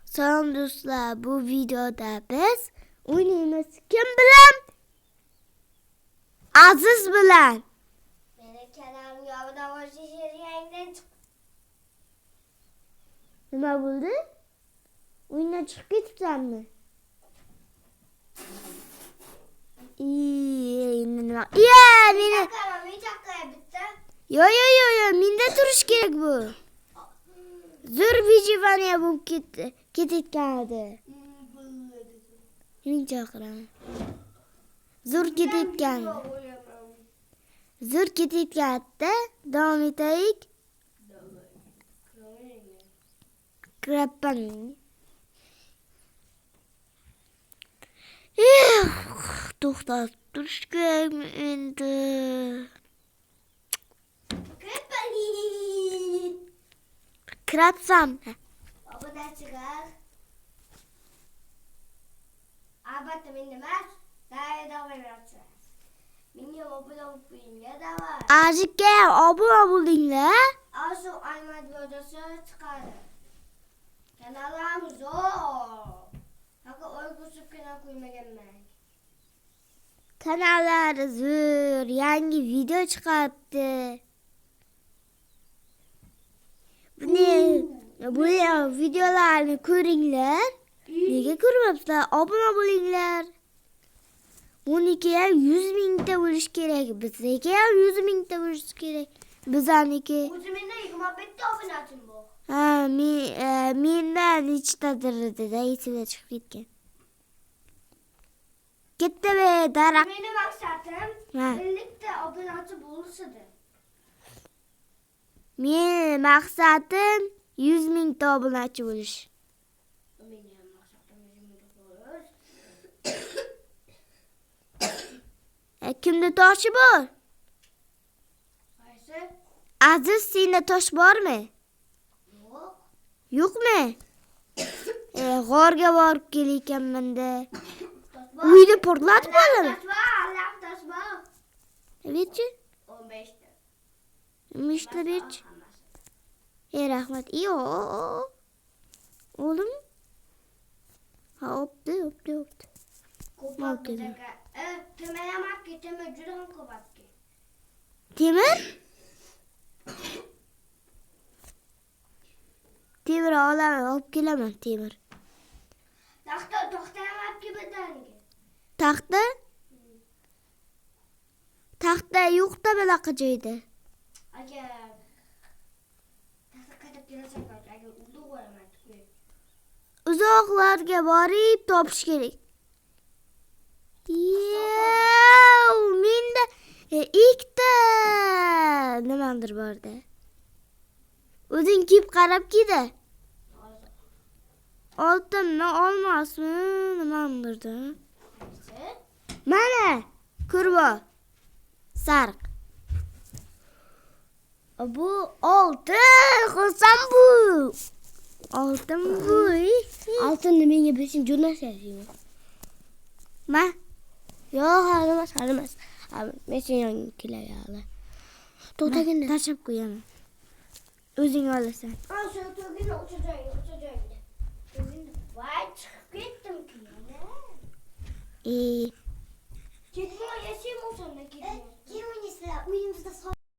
Salom do'stlar, bu videoda biz o'ynaymiz. Kim bilan? Aziz bilan. Meni kanalim yovida yangidan chiqdi. Nima bo'ldi? O'yindan chiqib ketibsanmi? Nima? Meni bitta. Yo, menda turish kerak bu. Zo'r vijivaniya bo'lib ketayotgan edi. Men chaqiraman. Zo'r ketayotgan. Zo'r ketayotganda davom etaylik. Krappan. To'xtab turish kerakmi endi? Kratsam. Obada chiqar. Albatta men emas. Davom etamiz. Menga obada bo'linglar davay. Ajikka obuna bo'ldinglar. Asu Ahmad videosi chiqadi. Kanalim zo'r. Haqqa o'yg'usibgina qo'ymaganman. Kanallari zo'r, yangi video chiqaribdi. Bu videolarni ko'ringlar. Nega ko'rmabsizlar? Obuna bo'linglar. Buniki ham 100 mingta bo'lish kerak. Bizniki ham 100 mingta bo'lish kerak. Bizaniki. O'zimda 25 ta obunachim bor. Mendan nechtadir dedi, esida chiqib ketgan. Katta be daraxt. Mening maqsadim 50 ta obunachi bo'lishdi. Men maqsadim 100 mingta obunachi bo'lish. Mening maqsadim 100 mingta bo'lish. Kimda toshi bor? Qaysi? Aziz, senda tosh bormi? Yo'q. Yo'qmi? G'orga borib kelayotganman-da. Uyda portlatib qo'ydim. Tosh bor. Nechi? 15 ta. 15 ta berch. Rahmat. Oğlum. Ha, opti. Ko'p bizaga. Temiramak ketimi juda ham ko'patki. Temir? Temir olaman, olib kelaman temir. To'xtamayapti birdaniga. Taxta? Taxta yo'q-da bunaqa joyda. Agar qaytib kelasan, agar uzoq bo'laman. Uzoqlarga borib topish kerak. Menda ikkita nimadir borda. O'zing kiyib qarab kiydi. Oltinmi, olmosmi, nimadirda. Mana, ko'rbo. Sariq. Bu oltin, xursam bu. Oltin bu. Oltinni menga bersang jo'natasiz. Ma? Yo'q, halimas. Men sen yonga kelayaman. To'xtagin. Tashlab qo'yaman. O'zing olasan. Shu to'g'ri o'cha-joyingda. Voy, chiqib ketdim-ki. Ketma, yashayman o'shanda ketma. Keyin o'ynaysiz, uyimizda